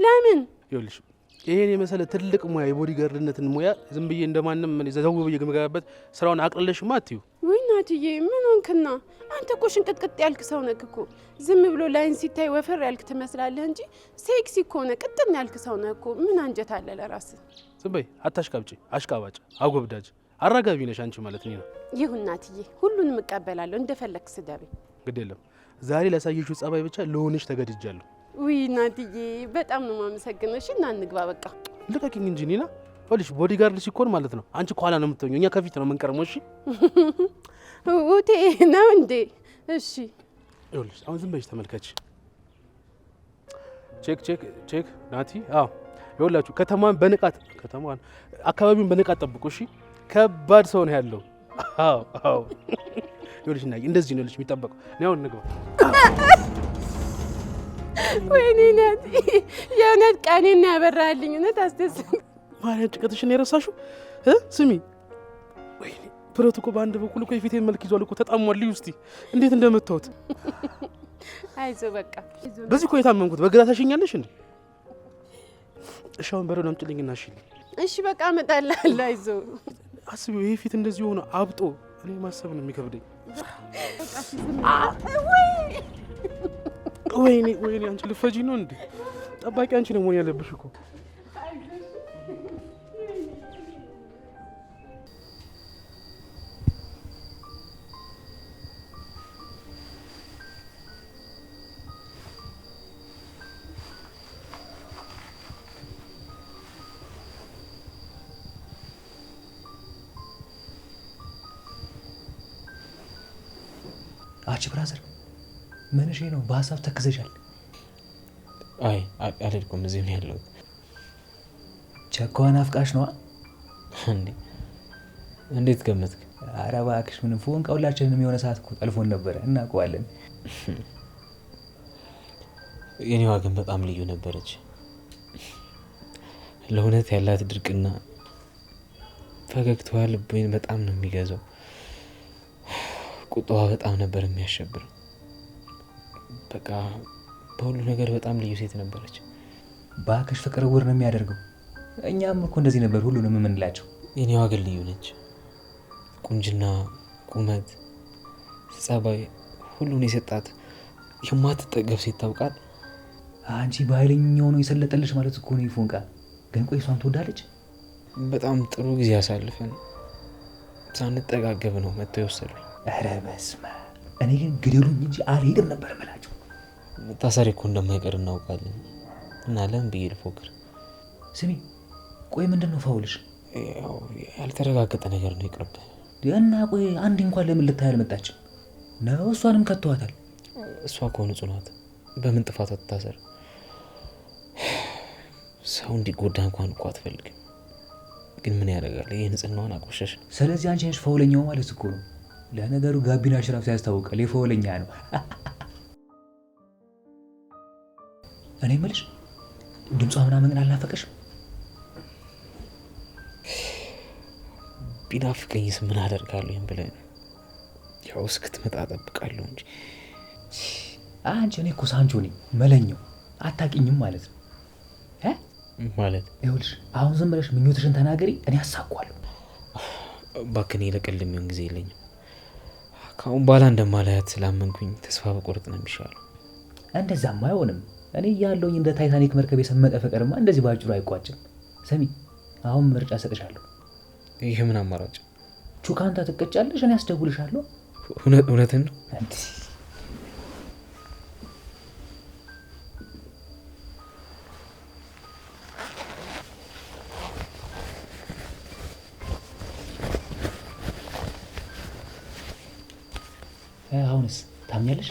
ለምን? ይኸውልሽ ይሄን የመሰለ ትልቅ ሙያ የቦዲጋርድነትን ሙያ ዝም ብዬ እንደማንም ዘው ብዬ ገመጋበት ስራውን አቅልለሽማ አትዩ። ወይ እናትዬ ምን ሆንክና? አንተ እኮ ሽንቅጥቅጥ ያልክ ሰው ነህ እኮ። ዝም ብሎ ላይን ሲታይ ወፈር ያልክ ትመስላለህ እንጂ ሴክሲ እኮ ነህ፣ ቅጥን ያልክ ሰው ነህ እኮ። ምን አንጀት አለ ለራስህ? ዝም በይ አታሽቃብጪ። አሽቃባጭ፣ አጎብዳጅ፣ አራጋቢ ነሽ አንቺ ማለት ነው። ይሁን እናትዬ ሁሉንም እቀበላለሁ፣ እንደፈለክ ስደብ። ግድ የለም ዛሬ ላሳየሽው ጸባይ ብቻ ለሆነሽ ተገድጃለሁ። ውይ እናትዬ በጣም ነው የማመሰግነው። እና እንግባ በቃ። ልቀቂኝ እንጂ ኒና። ይኸውልሽ ቦዲጋርድ ሲኮን ማለት ነው አንቺ ከኋላ ነው የምትሆኚው፣ እኛ ከፊት ነው የምንቀርመው። እሺ ውቴ ነው እንዴ? እሺ ይኸውልሽ አሁን ዝም በይሽ ተመልከች። ቼክ ናቲ። አዎ ይኸውላችሁ ከተማን አካባቢውን በንቃት ጠብቁ። እሺ ከባድ ሰው ነው ያለው። አዎ ይኸውልሽ እና እንደዚህ ነው ልጅ የሚጠበቀው። ነው እንግባ። ወይኔ ናቲ የእውነት ቀኔን ያበራልኝ። እውነት አስደስት ማርያም ጭቀትሽን የረሳሽው? ስሚ ብረት እኮ በአንድ በኩል እኮ የፊቴን መልክ ይዟል እኮ ተጣሟል። ልዩ እስቲ እንዴት እንደመታሁት። አይዞህ በቃ በዚህ እኮ የታመንኩት በግራ ታሸኛለሽ እንዴ? እሺ አሁን በረዶ አምጪልኝና እሺልኝ። እሺ በቃ እመጣልሃለሁ። አይዞህ አስቢው፣ ይሄ ፊት እንደዚህ ሆኖ አብጦ እኔ ማሰብ ነው የሚከብደኝ። ወይኔ አንቺ ልፈጂ ነው እንዴ? ጠባቂ አንቺ ነው መሆን ያለብሽ እኮ። አቺ ብራዘር ምንሽ ነው? በሀሳብ ተክዘሻል። አይ አልሄድኩም፣ እዚህ ነው ያለሁት። ቸኳን አፍቃሽ ነዋ እንዴ? እንዴት ገመትክ? ኧረ እባክሽ ምንም ፎን ቀውላችንም የሆነ ሰዓት እኮ ጠልፎን ነበረ እናውቀዋለን። የኔዋ ግን በጣም ልዩ ነበረች። ለእውነት ያላት ድርቅና ፈገግታዋ ልቤን በጣም ነው የሚገዛው። ቁጣዋ በጣም ነበር የሚያሸብር። በቃ በሁሉ ነገር በጣም ልዩ ሴት ነበረች። ባክሽ ፍቅር ውር ነው የሚያደርገው። እኛም እኮ እንደዚህ ነበር ሁሉንም የምንላቸው። የኔዋ ግን ልዩ ነች። ቁንጅና፣ ቁመት፣ ጸባይ ሁሉን የሰጣት የማትጠገብ ሴት ታውቃል። አንቺ በኃይለኛው ነው የሰለጠልሽ ማለት እኮ ነው ይፎንቃ። ግን ቆይ እሷን ትወዳለች? በጣም ጥሩ ጊዜ ያሳልፈን ሳንጠጋገብ ነው መጥተው የወሰዱኝ። ኧረ በስመ አብ። እኔ ግን ግደሉኝ እንጂ አልሄድም ነበር እምላቸው። ታሳሪ እኮ እንደማይቀር እናውቃለን እና ለምን ብዬ ልፎክር? ስሚ ቆይ ምንድን ነው ፋውልሽ? ያልተረጋገጠ ነገር ነው ይቅርብህ። እና ቆይ አንድ እንኳን ለምን ልታይ አልመጣችም ነው? እሷንም ከተዋታል። እሷ እኮ ንጹህ ናት። በምን ጥፋቷ ትታሰር? ሰው እንዲጎዳ እንኳን እኮ አትፈልግም። ግን ምን ያደርጋል፣ ይሄ ንጽህናዋን አቆሸሽ። ስለዚህ አንቺ ነሽ ፋውለኛው ማለት እኮ ነው። ለነገሩ ጋቢና ሽራፍ ያስታውቃል የፋውለኛ ነው። እኔ የምልሽ ድምጿ ምናምን ግን አልናፈቀሽም? ቢናፍቀኝስ ምን አደርጋለሁ? ይሄን ብለህ ያው እስክትመጣ እጠብቃለሁ እንጂ። አንቺ እኔ እኮ ሳንቾ ነኝ መለኛው። አታውቂኝም ማለት ነው ማለት። ይኸውልሽ አሁን ዝም ብለሽ ምኞትሽን ተናገሪ፣ እኔ አሳኳለሁ። እባክህ ለቀልድ የሚሆን ጊዜ የለኝም። ከአሁን በኋላ እንደማላያት ስላመንኩኝ ተስፋ በቆርጥ ነው የሚሻለው። እንደዛማ አይሆንም። እኔ ያለውኝ እንደ ታይታኒክ መርከብ የሰመጠ ፍቅርማ እንደዚህ ባጭሩ አይቋጭም። ስሚ አሁን ምርጫ ሰጥሻለሁ። ይሄ ምን አማራጭ? ቹካንታ ትቀጫለሽ፣ እኔ አስደውልሻለሁ። እውነትን ነው? አሁንስ ታምኛለሽ?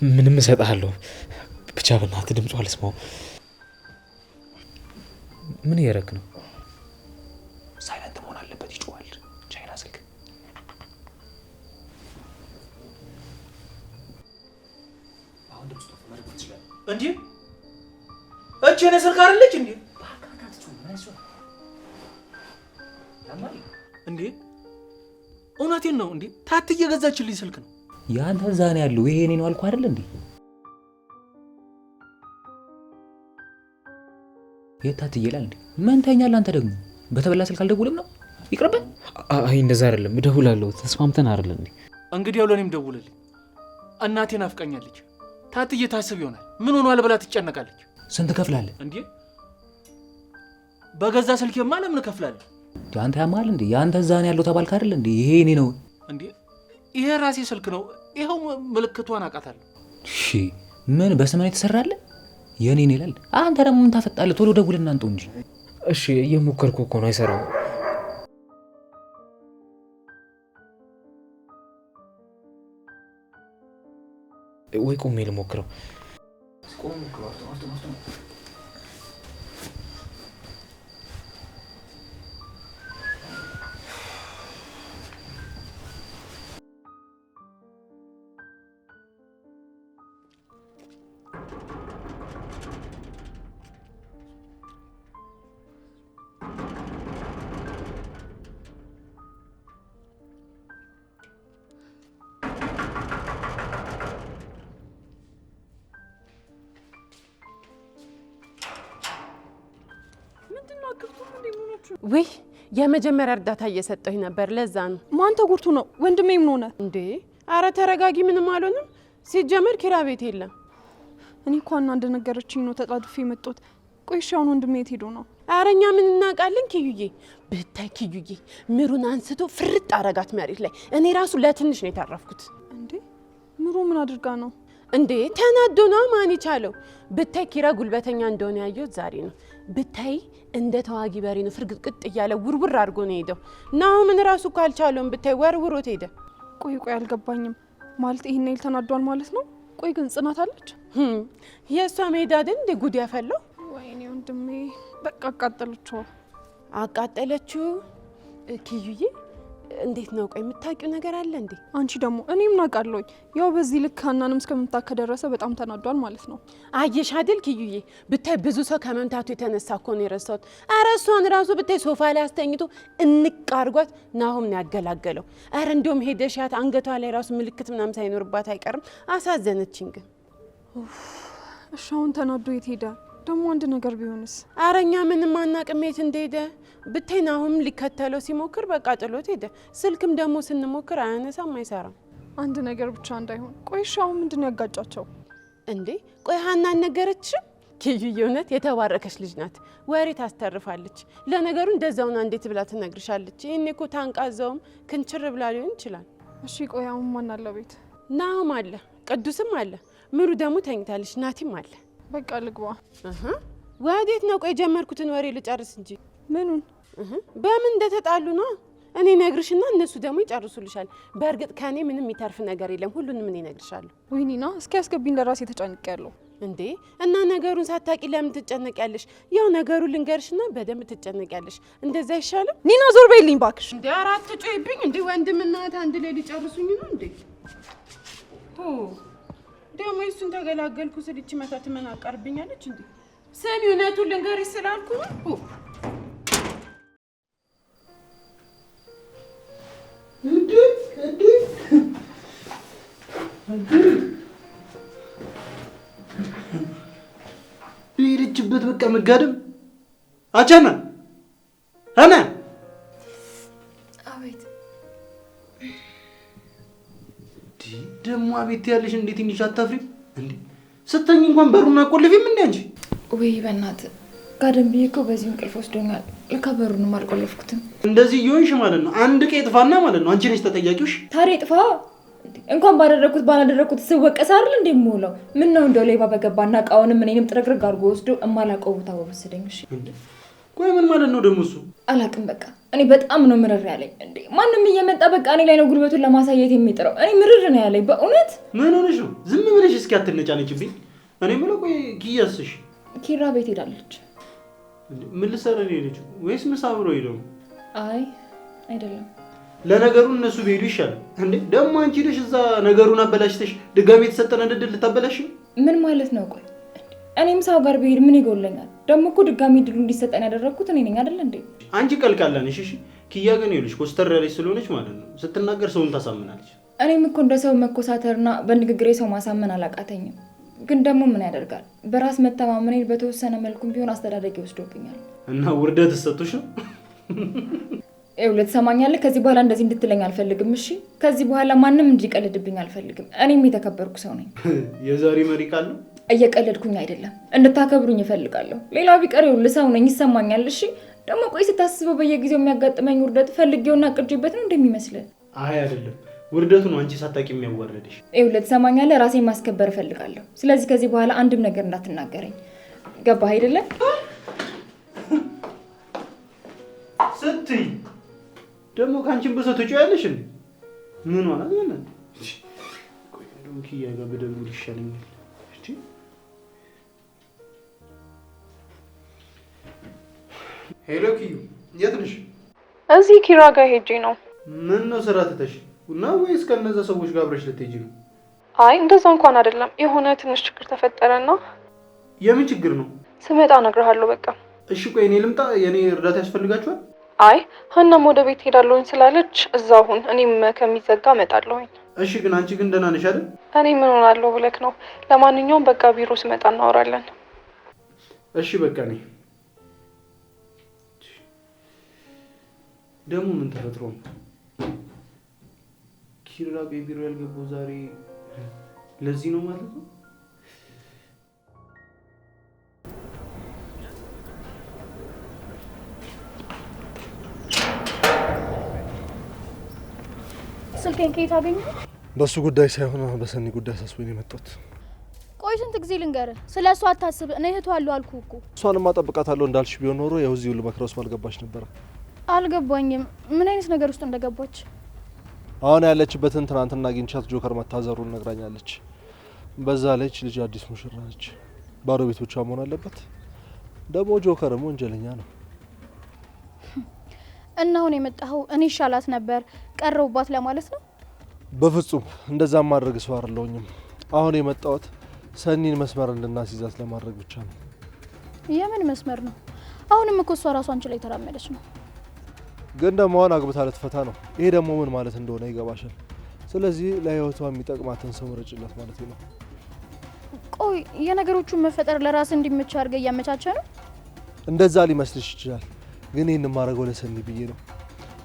ምንም እሰጥሃለሁ፣ ብቻ በእናትህ ድምጿ አልስማው። ምን እያደረክ ነው? ሳይለንት መሆን አለበት፣ ይጮዋል። ቻይና ስልክ አሁን ድምጽ ጦፍ ማድረግ ትችላለህ እንዴ? እቺ የኔ ስልክ አይደለች እንዴ? እንዴ እውነቴን ነው እንዴ? ታት እየገዛችልኝ ስልክ ነው። ያንተ እዛ ነው ያለው፣ ይሄ እኔ ነው አልኩህ አይደል እንዴ? የታት ይላል እንዴ? ምን ታኛለህ አንተ ደግሞ? በተበላ ስልክ አልደውልም ነው? ይቅርብህ። አይ እንደዛ አይደለም፣ እደውላለሁ። ተስማምተን አይደል እንዴ? እንግዲህ ያው ለኔም ደውልልኝ። እናቴ ናፍቀኛለች። ታት እየታስብ ይሆናል። ምን ሆኗል ብላ ትጨነቃለች። ስንት ከፍላለህ እንዴ? በገዛ ስልኬማ ለምን ከፍላለሁ? አንተ ያማል እንዴ? ያንተ እዛ ነው ያለው ተባልክ አይደል እንዴ? ይሄ እኔ ነው እንዴ? ይሄ ራሴ ስልክ ነው። ይሄው ምልክቷን አውቃታለሁ። እሺ ምን በስመ ነው የተሰራለ? የኔን ይላል። አንተ ደግሞ ምን ታፈጣለህ? ቶሎ ደውልና አንተው እንጂ። እሺ እየሞከርኩ እኮ ነው፣ አይሰራም። ወይ ቆሜ ልሞክረው። ውይ የመጀመሪያ እርዳታ እየሰጠኝ ነበር። ለዛ ነው። ማን ተጎድቶ ነው? ወንድሜ ምን ሆነ እንዴ? አረ ተረጋጊ፣ ምንም አልሆንም። ሲጀመር ኪራ ቤት የለም። እኔ እኮ ሀና እንደነገረችኝ ነው ተጣድፌ የመጣሁት። ቆይ እሺ አሁን ወንድሜ የት ሄዶ ነው? አረ እኛ ምን እናውቃለን? ኪዩዬ ብታይ፣ ኪዩዬ ምሩን አንስቶ ፍርጥ አረጋት መሬት ላይ። እኔ ራሱ ለትንሽ ነው የተረፍኩት። እንዴ ምሩ ምን አድርጋ ነው እንዴ? ተናዶ ነው። ማን ይቻለው? ብታይ ኪራ ጉልበተኛ እንደሆነ ያየሁት ዛሬ ነው። ብታይ እንደ ተዋጊ በሬ ነው ፍርግጥቅጥ እያለ ውርውር አድርጎ ነው ሄደው። ናሆምን ራሱ እኮ አልቻለውም። ብታይ ወርውሮት ሄደ። ቆይ አልገባኝም። ማለት ይሄን ይል ተናዷል ማለት ነው? ቆይ ግን ጽናት አለች? የእሷ ሜዳ አይደል እንደ ጉድ ያፈላው። ወይኔ ወንድሜ በቃ አቃጠለችው። ኪዩዬ እንዴት ነው? ቆይ የምታውቂው ነገር አለ እንዴ? አንቺ ደግሞ እኔ ምን አውቃለሁኝ? ያው በዚህ ልክ ሀናንም እስከምታከ ደረሰ በጣም ተናዷል ማለት ነው። አየሽ አይደል ኪዩዬ? ብታይ ብዙ ሰው ከመምታቱ የተነሳ እኮ ነው የረሳሁት። ኧረ እሷን ራሱ ብታይ ሶፋ ላይ አስተኝቶ እንቅ አድርጓት ናሆም ነው ያገላገለው። ኧረ እንዲያውም ሄደሻት አንገቷ ላይ ራሱ ምልክት ምናምን ሳይኖርባት አይቀርም። አሳዘነችኝ ግን። እሺ አሁን ተናዶ የት ሄደ? ደግሞ አንድ ነገር ቢሆንስ? ኧረ እኛ ምንም አናውቅም የት እንደሄደ። ብታይ ናሆም ሊከተለው ሲሞክር በቃ ጥሎት ሄደ። ስልክም ደግሞ ስንሞክር አያነሳም፣ አይሰራም። አንድ ነገር ብቻ እንዳይሆን። ቆይ እሺ አሁን ምንድን ነው ያጋጫቸው እንዴ? ቆይ ሀና አልነገረችሽም? ኪዩዬ እውነት የተባረከች ልጅ ናት፣ ወሬ ታስተርፋለች። ለነገሩ እንደዛውና እንዴት ብላ ትነግርሻለች? ይሄኔ እኮ ታንቃዘውም ክንችር ብላ ሊሆን ይችላል። እሺ ቆይ አሁን ማን አለ ቤት? ናሆም አለ፣ ቅዱስም አለ፣ ምሩ ደግሞ ተኝታለች፣ ናቲም አለ። በቃ ልግባ። ወዴት ነው? ቆይ ጀመርኩትን ወሬ ልጨርስ እንጂ። ምኑን? በምን እንደተጣሉ ነው እኔ ነግርሽና እነሱ ደግሞ ይጨርሱልሻል። በእርግጥ ከኔ ምንም የሚተርፍ ነገር የለም፣ ሁሉንም እኔ ነግርሻለሁ። ወይኔና እስኪ ያስገቢኝ፣ ለራሴ ተጨንቄያለሁ። እንዴ እና ነገሩን ሳታቂ ለምን ትጨነቂያለሽ? ያው ነገሩን ልንገርሽና በደንብ ትጨነቂያለሽ። እንደዛ አይሻልም? ኒና ዞር በይልኝ ባክሽ። እንዴ አራት ጮይብኝ። እንዴ ወንድምና እህት አንድ ላይ ሊጨርሱኝ ነው እንዴ? ደግሞ እሱን ተገላገልኩ ስልች መታት ምን አቀርብኛለች እንዴ? ስሚ እውነቱን ልንገርሽ ስላልኩ ነው። ሄደችበት በቃ መጋደም አቻና አና አቤት ደግሞ አቤት ያለሽ እንዴት ትንሽ አታፍሪም እንዴ? ስተኝ እንኳን በሩን አቆልፊም እንዴ አንቺ? ወይ በእናትህ ጋደም ብዬ እኮ በዚህ እንቅልፍ ወስዶኛል። ለካ በሩንም አልቆለፍኩትም። እንደዚህ እየሆንሽ ማለት ነው አንድ ቀን ጥፋና ማለት ነው አንቺ ነሽ ተጠያቂውሽ። ታዲያ ጥፋ እንኳን ባደረኩት ባላደረኩት ስወቀስ አይደል እንዴ የምውለው? ምን ነው እንደው ሌባ በገባና እቃውንም እኔንም ጥረግረግ አድርጎ ወስዶ እማላውቀው ቦታ ወሰደኝ። እሺ ቆይ ምን ማለት ነው ደግሞ እሱ? አላውቅም። በቃ እኔ በጣም ነው ምርር ያለኝ። እንዴ ማንም እየመጣ በቃ እኔ ላይ ነው ጉልበቱን ለማሳየት የሚጥረው። እኔ ምርር ነው ያለኝ በእውነት። ምን ሆነሽ ነው? ዝም ብለሽ እስኪ አትነጫነጭብኝ። እኔ የምለው ቆይ ኪያስሽ ኪራ ቤት ሄዳለች። ምን ልትሰራ ነው የሄደችው? ወይስ ምሳ አብሮ ሄደው? አይ አይደለም። ለነገሩ እነሱ ቢሄዱ ይሻላል እንዴ። ደግሞ አንቺ ልጅ እዛ ነገሩን አበላሽተሽ ድጋሜ የተሰጠነ ድል ልታበላሽ ምን ማለት ነው? ቆይ እኔም ሰው ጋር ብሄድ ምን ይጎለኛል? ደግሞ እኮ ድጋሜ ድሉ እንዲሰጠን ያደረኩት እኔ ነኝ አይደል እንዴ? አንቺ ቀልቃላ ነሽ። እሺ ኪያ ግን ይኸውልሽ ኮስተር ያለች ስለሆነች ማለት ነው ስትናገር ሰውን ታሳምናለች። እኔም እኮ እንደ ሰው መኮሳተርና በንግግሬ ሰው ማሳመን አላቃተኝም። ግን ደግሞ ምን ያደርጋል በራስ መተማመኔን በተወሰነ መልኩም ቢሆን አስተዳደግ ይወስዶብኛል። እና ውርደት ተሰጥቶሽ ነው? ለተሰማኛለህ ከዚህ በኋላ እንደዚህ እንድትለኝ አልፈልግም። እሺ ከዚህ በኋላ ማንም እንዲቀልድብኝ አልፈልግም። እኔም የተከበርኩ ሰው ነኝ። የዛሬ መሪ ቃል ነው። እየቀለድኩኝ አይደለም፣ እንድታከብሩኝ እፈልጋለሁ። ሌላው ቢቀር ሰው ነኝ ይሰማኛል። እሺ ደግሞ ቆይ ስታስበው በየጊዜው የሚያጋጥመኝ ውርደት ፈልጌውና ቅርጅበት ነው እንደሚመስልህ? አይ አይደለም፣ ውርደቱ ነው አንቺ ሳታቂ የሚያዋረድሽ። ለተሰማኛለህ ራሴን ማስከበር እፈልጋለሁ። ስለዚህ ከዚህ በኋላ አንድም ነገር እንዳትናገረኝ። ገባህ አይደለም? ስትይ ደግሞ ካንቺን በሰው ትጮያለሽ እንዴ? ምን ሆነ ማለት ነው? ቆይ እንደው ኪያ ጋር በደንብ ይሻለኛል። እሺ ሄሎ ኪዩ፣ የት ነሽ? እዚህ ኪራ ጋር ሄጄ ነው። ምን ነው ስራ ትተሽ እና ወይስ ከነዛ ሰዎች ጋር አብረሽ ልትሄጂ ነው? አይ እንደዛ እንኳን አይደለም። የሆነ ትንሽ ችግር ተፈጠረና። የምን ችግር ነው? ስመጣ እነግርሃለሁ በቃ። እሺ ቆይ እኔ ልምጣ? የኔ እርዳታ ያስፈልጋችኋል? አይ ሀናም ወደ ቤት ሄዳለሁኝ ስላለች እዛው ሁን፣ እኔም ከሚዘጋ እመጣለሁኝ። እሺ ግን አንቺ ግን ደህና ነሽ አይደል? እኔ ምን ሆናለሁ ብለክ ነው? ለማንኛውም በቃ ቢሮ ስመጣ እናወራለን። እሺ በቃ ነኝ። ደግሞ ምን ተፈጥሮ ነው? ኪራ ቢሮ ያልገባው ዛሬ ለዚህ ነው ማለት ነው? ስልኬን ከየት አገኘህ? በሱ ጉዳይ ሳይሆን በሰኒ ጉዳይ አሳስቦኝ ነው የመጣሁት። ቆይ ስንት ጊዜ ልንገርህ? ስለ እሷ አታስብ፣ እኔ እህቷ አልኩህ እኮ። እሷንማ እጠብቃታለሁ እንዳልሽ ቢሆን ኖሮ ያው እዚሁ ልመክረው ውስጥ ባልገባች ነበረ። አልገባኝም ምን አይነት ነገር ውስጥ እንደገባች። አሁን ያለችበትን ትናንትና አግኝቻት ጆከር መታዘሩን ነግራኛለች። በዛ ላይ ልጅ አዲስ ሙሽራ ነች። ባዶ ቤት ብቻ መሆን አለበት? ደግሞ ጆከርም ወንጀለኛ ነው። እና አሁን የመጣኸው እኔ ይሻላት ነበር ቀረውባት ለማለት ነው? በፍጹም እንደዛ ማድረግ ሰው አይደለሁኝም። አሁን የመጣሁት ሰኒን መስመር እንድናስይዛት ለማድረግ ብቻ ነው። የምን መስመር ነው? አሁንም እኮ እሷ ራሷ አንቺ ላይ ተራመደች ነው። ግን ደግሞ አሁን አግብታ ልትፈታ ነው። ይሄ ደግሞ ምን ማለት እንደሆነ ይገባሻል። ስለዚህ ለህይወቷ የሚጠቅማትን ሰው ምረጭላት ማለት ነው። ቆይ የነገሮቹን መፈጠር ለራስ እንዲመች አድርገህ እያመቻቸ ነው? እንደዛ ሊመስልሽ ይችላል። ግን ይህን ማድረገው ለሰኒ ብዬ ነው።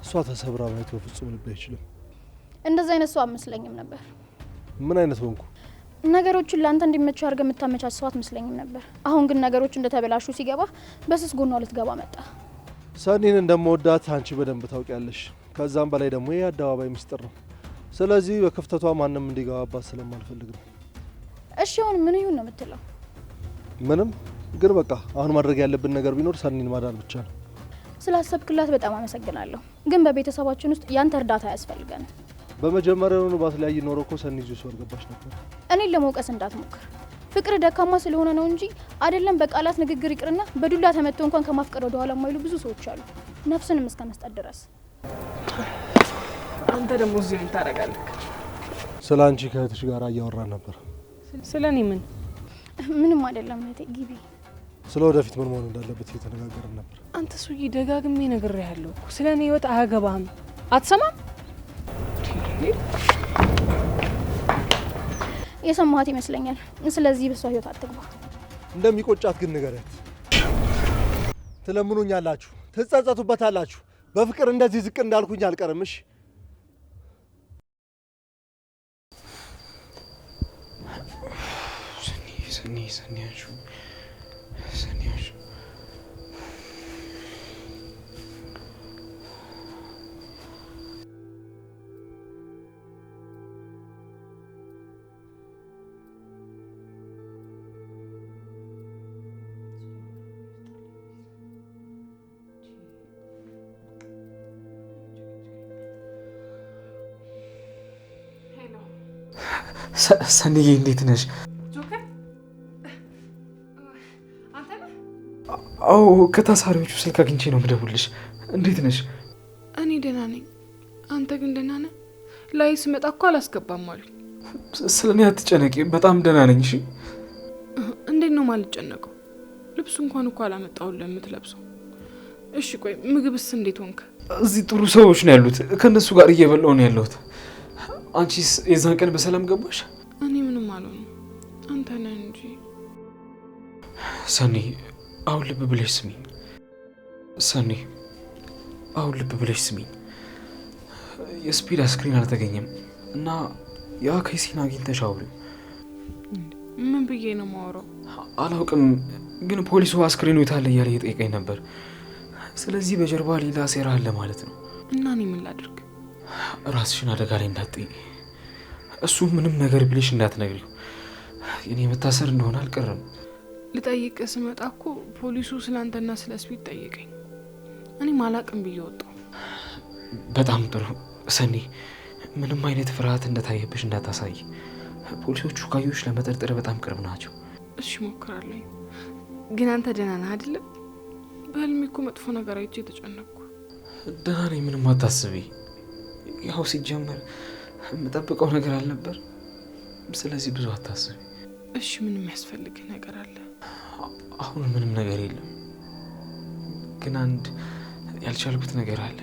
እሷ ተሰብራ ማየት በፍጹም ልብ አይችልም። እንደዛ አይነት ሰው አትመስለኝም ነበር። ምን አይነት ሆንኩ? ነገሮችን ለአንተ እንዲመች አድርገህ የምታመቻች ሰው አትመስለኝም ነበር። አሁን ግን ነገሮች እንደተበላሹ ሲገባ በስስ ጎኗ ልትገባ መጣ። ሰኒን እንደምወዳት አንቺ በደንብ ታውቂያለሽ። ከዛም በላይ ደግሞ ይህ አደባባይ ሚስጥር ነው። ስለዚህ በክፍተቷ ማንም እንዲገባባት ስለማልፈልግ ነው። እሺ አሁን ምን ይሁን ነው የምትለው? ምንም። ግን በቃ አሁን ማድረግ ያለብን ነገር ቢኖር ሰኒን ማዳን ብቻ ነው። ስላሰብክላት በጣም አመሰግናለሁ። ግን በቤተሰባችን ውስጥ ያንተ እርዳታ ያስፈልገናል። በመጀመሪያውኑ ባትለያይ ኖሮ እኮ ሰኒ ይዞ ሰው አልገባሽ ነበር። እኔን ለመውቀስ እንዳትሞክር። ፍቅር ደካማ ስለሆነ ነው እንጂ አይደለም። በቃላት ንግግር ይቅርና በዱላ ተመቶ እንኳን ከማፍቀር ወደ ኋላ የማይሉ ብዙ ሰዎች አሉ፣ ነፍስንም እስከ መስጠት ድረስ። አንተ ደግሞ እዚህ ምን ታደርጋለህ? ስለ አንቺ ከእህትሽ ጋር እያወራን ነበር። ስለ እኔ ምን? ምንም አይደለም እህቴ፣ ግቢ። ስለ ወደፊት ምን መሆን እንዳለበት እየተነጋገርን ነበር። አንተ ሰውዬ ደጋግሜ ነግሬሃለሁ እኮ ስለ እኔ ህይወት አያገባህም። አትሰማም? የሰማሃት ይመስለኛል። ስለዚህ በሷ ህይወት አትግባ። እንደሚቆጫት ግን ንገሪያት። ትለምኑኛላችሁ፣ ትጸጸቱበታላችሁ። በፍቅር እንደዚህ ዝቅ እንዳልኩኝ አልቀርም። እሺ ሰኒያሹ ሰኒዬ እንዴት ነሽ? ጆከር አንተ ነህ? አዎ ከታሳሪዎቹ ስልክ አግኝቼ ነው የምደውልሽ። እንዴት ነሽ? እኔ ደህና ነኝ። አንተ ግን ደህና ነህ? ላይ ስመጣ እኮ አላስገባም አሉኝ። ስለ እኔ አትጨነቂ፣ በጣም ደህና ነኝ። እሺ እንዴት ነው ማልጨነቀው? ልብሱ እንኳን እኮ አላመጣሁልህ የምትለብሰው። እሺ ቆይ ምግብስ እንዴት ሆንክ? እዚህ ጥሩ ሰዎች ነው ያሉት፣ ከእነሱ ጋር እየበላሁ ነው ያለሁት። አንቺስ የዛን ቀን በሰላም ገባሽ? እኔ ምንም አልሆንም፣ አንተ ነህ እንጂ። ሰኒ አሁን ልብ ብለሽ ስሚኝ። ሰኒ አሁን ልብ ብለሽ ስሚኝ። የስፒድ አስክሬን አልተገኘም እና ያ ከሲና አግኝተሽ አውሪው። ምን ብዬ ነው የማወራው? አላውቅም፣ ግን ፖሊሱ አስክሬኑ የታለ እያለ እየጠየቀኝ ነበር። ስለዚህ በጀርባ ሌላ ሴራ አለ ማለት ነው። እና እኔ ምን ላድርግ? ራስሽን አደጋ ላይ እንዳትጥይ። እሱ ምንም ነገር ቢልሽ እንዳትነግሪው። የኔ መታሰር እንደሆነ አልቀረም። ልጠይቅ ስመጣ እኮ ፖሊሱ ስላንተና ስለ ስፒድ ጠየቀኝ። እኔም አላቅም ብዬ ወጣሁ። በጣም ጥሩ ሰኒ፣ ምንም አይነት ፍርሃት እንደታየብሽ እንዳታሳይ። ፖሊሶቹ ካዩሽ ለመጠርጠር በጣም ቅርብ ናቸው። እሺ እሞክራለሁ። ግን አንተ ደህና ነህ አይደለም? በህልሜ እኮ መጥፎ ነገር አይቼ የተጨነቅኩ። ደህና ነኝ፣ ምንም አታስቢ። ያው ሲጀመር የምጠብቀው ነገር አልነበር። ስለዚህ ብዙ አታስቢ። እሺ ምን የሚያስፈልግህ ነገር አለ? አሁን ምንም ነገር የለም፣ ግን አንድ ያልቻልኩት ነገር አለ።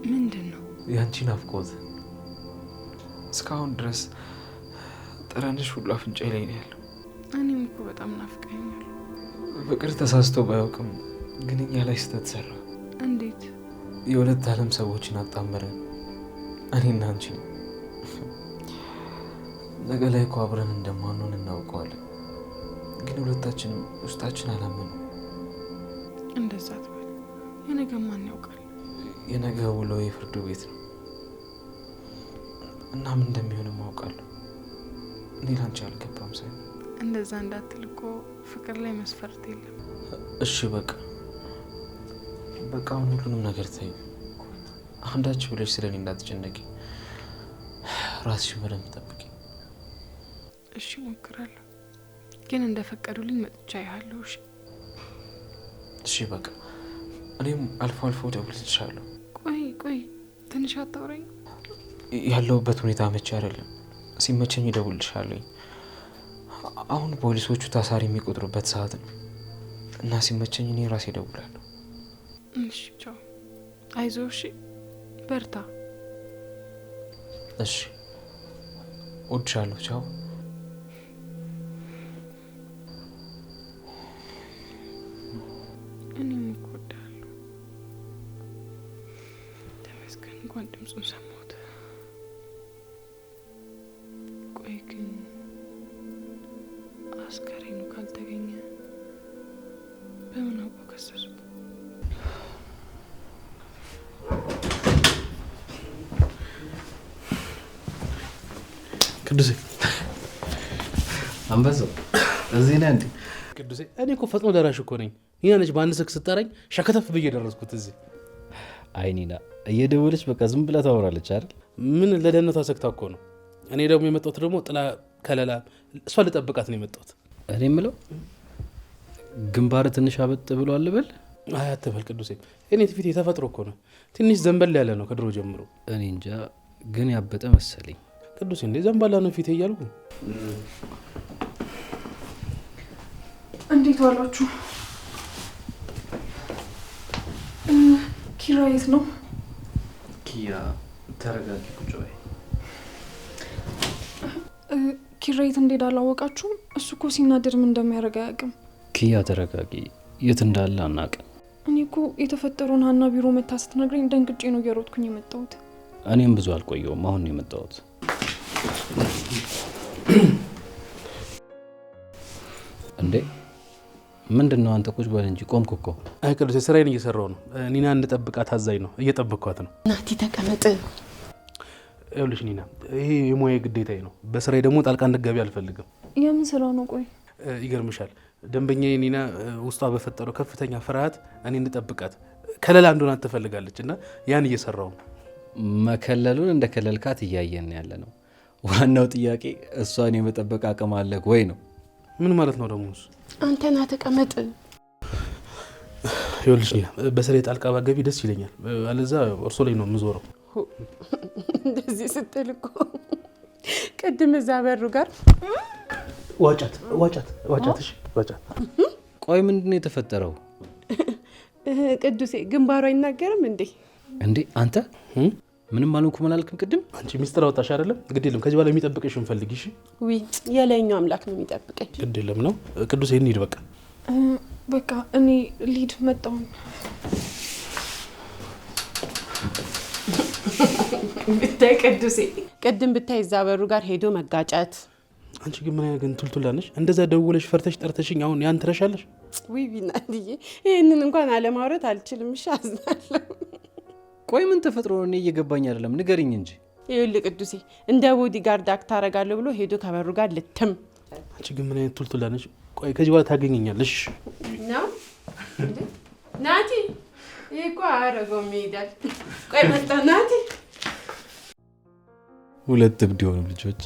ምንድን ነው? ያንቺ ናፍቆት። እስካሁን ድረስ ጠረንሽ ሁሉ አፍንጫዬ ላይ ነው ያለው። እኔም እኮ በጣም ናፍቀኛል። ፍቅር ተሳስቶ ባያውቅም ግን እኛ ላይ ስህተት ሰራ። እንዴት? የሁለት ዓለም ሰዎችን አጣመረን እኔና አንቺ። ነገ ላይ እኮ አብረን እንደማንሆን እናውቀዋለን፣ ግን ሁለታችንም ውስጣችን አላመኑ። እንደዛ ትበል። የነገ ማን ያውቃል? የነገ ውሎ የፍርዱ ቤት ነው እና ምን እንደሚሆንም አውቃለሁ። እኔ ላንቺ አልገባም ሳይሆን እንደዛ እንዳትል እኮ ፍቅር ላይ መስፈርት የለም። እሺ በቃ አሁን ሁሉንም ነገር ተይው። አንዳች ብለሽ ስለኔ እንዳትጨነቂ፣ ራስሽን በደንብ ጠብቂ። እሺ እሞክራለሁ፣ ግን እንደፈቀዱልኝ መጥቻ ያለሁ። እሺ በቃ እኔም አልፎ አልፎ እደውልልሻለሁ። ቆይ ትንሽ አታውራኝ? ያለሁበት ሁኔታ አመቺ አይደለም፣ ሲመቸኝ እደውልልሻለሁ። አሁን ፖሊሶቹ ታሳሪ የሚቆጥሩበት ሰዓት ነው እና ሲመቸኝ እኔ ራሴ እደውላለሁ። እሺ ቻው። አይዞህ። እሺ በርታ። እሺ እወድሻለሁ። ቻው። እኔም እኮ እወድሃለሁ። ተመስገን እንኳን ድምፁን ሰማሁት። ቆይ ግን አስከሬኑ ካልተገኘ በምን አውቀው ከሰሱት? ቅዱሴ አንበዛው እዚህ ነህ እንዴ? ቅዱሴ እኔ እኮ ፈጥኖ ደራሽ እኮ ነኝ። ኒና ነች በአንድ ስልክ ስጠራኝ ሸከተፍ ብዬ ደረስኩት እዚህ። አይ ኒና እየደወለች በቃ ዝም ብላ ታወራለች አይደል? ምን ለደህንነቷ ሰግታ እኮ ነው። እኔ ደግሞ የመጣሁት ደግሞ ጥላ ከለላ እሷ ልጠብቃት ነው የመጣሁት። እኔ የምለው ግንባር ትንሽ አበጥ ብሎ አልበል? አይ አትበል ቅዱሴ፣ እኔ ፊት የተፈጥሮ እኮ ነው። ትንሽ ዘንበል ያለ ነው ከድሮ ጀምሮ። እኔ እንጃ ግን ያበጠ መሰለኝ። ቅዱሴ እንዴ ዘንባላ ነው ፊቴ እያልኩ። እንዴት ዋላችሁ? ኪራ የት ነው? ኪያ ተረጋጊ፣ ቁጭ በይ። ኪራ የት እንደሄደ አላወቃችሁም? እሱ እኮ ሲናደድ ምን እንደሚያደርግ አያውቅም። ኪያ ተረጋጊ፣ የት እንዳለ አናውቅም። እኔ እኮ የተፈጠረውን ሀና ቢሮ መታ ስትነግረኝ ደንግጬ ነው እየሮጥኩኝ የመጣሁት። እኔም ብዙ አልቆየውም፣ አሁን ነው የመጣሁት። እንዴ ምንድን ነው አንተ? ቁጭ በል እንጂ ቆምክ እኮ። አይ ቅዱሴ ስራዬን እየሰራሁ ነው። ኒና እንድጠብቃት አዛኝ ነው፣ እየጠበቅኳት ነው። ናቲ ተቀመጥ። ይኸውልሽ ኒና፣ ይሄ የሙያ ግዴታዬ ነው። በስራዬ ደግሞ ጣልቃ እንድትገቢ አልፈልግም። የምን ስራ ነው? ቆይ ይገርምሻል፣ ደንበኛ ኒና ውስጧ በፈጠረው ከፍተኛ ፍርሃት እኔ እንድጠብቃት ከለላ እንደሆናት ትፈልጋለች እና ያን እየሰራሁ ነው። መከለሉን እንደ ከለልካት እያየን ያለ ነው። ዋናው ጥያቄ እሷን የመጠበቅ አቅም አለህ ወይ ነው። ምን ማለት ነው ደግሞ እሱ? አንተ ና ተቀመጥ። ይኸውልሽ ኒና፣ በስራዬ ጣልቃ ባገቢ ደስ ይለኛል። አለዛ እርሶ ላይ ነው የምዞረው። እንደዚህ ስትል እኮ ቅድም እዛ በሩ ጋር ዋጫት። እሺ ዋጫት። ቆይ ምንድን ነው የተፈጠረው? ቅዱሴ ግንባሩ አይናገርም እንዴ? እንዴ አንተ ምንም አልሆንኩም አላልክም ቅድም? አንቺ ሚስጥር አወጣሽ አይደለም? ግድ የለም ከዚህ በኋላ የሚጠብቅሽን ፈልጊ። እሺ ዊ የላይኛው አምላክ ነው የሚጠብቀኝ። ግድ የለም ነው ቅዱሴ፣ እንሂድ በቃ። በቃ እኔ ሊድ መጣሁ። ብታይ ቅዱሴ፣ ቅድም ብታይ እዛ በሩ ጋር ሄዶ መጋጨት። አንቺ ግን ምን አይነት ግን ቱልቱላ ነሽ? እንደዛ ደውለሽ ፈርተሽ ጠርተሽኝ አሁን ያን ትረሻለሽ? ዊ ቢናንዬ፣ ይህንን እንኳን አለማውራት አልችልም። እሺ አዝናለሁ። ቆይ ምን ተፈጥሮ ነው? እኔ እየገባኝ አይደለም፣ ንገሪኝ እንጂ። ይኸውልህ ቅዱሴ፣ እንደ ቦዲ ጋርድ አክት አደርጋለሁ ብሎ ሄዶ ከበሩ ጋር ልትም። አንቺ ግን ምን አይነት ቱልቱላ ነሽ? ቆይ ከዚህ በኋላ ታገኘኛለሽ ነው ናቲ። ይሄ እኮ አያደርገውም፣ ይሄዳል። ቆይ መጣ ናቲ። ሁለት እብድ የሆኑ ልጆች።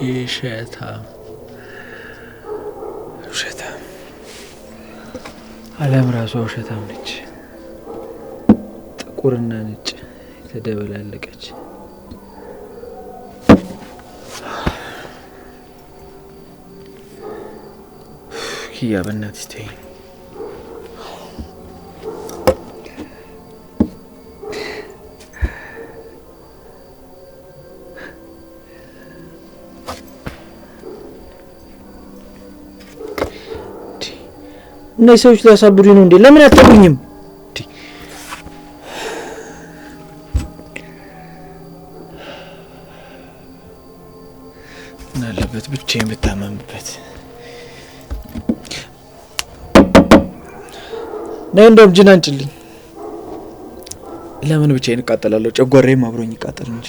ውሸታም ዓለም ራሷ ውሸታም ነች። ጥቁርና ነጭ የተደበላለቀች። ኪያ በእናትሽ ተይኝ። እነዚህ ሰዎች ሊያሳብዱኝ ነው እንዴ? ለምን አትተውኝም? ምን አለበት ብቻዬን ብታመምበት። ነይ እንደውም ጅን አንጭልኝ። ለምን ብቻዬን እቃጠላለሁ? ጨጓራዬም አብሮኝ ይቃጠል እንጂ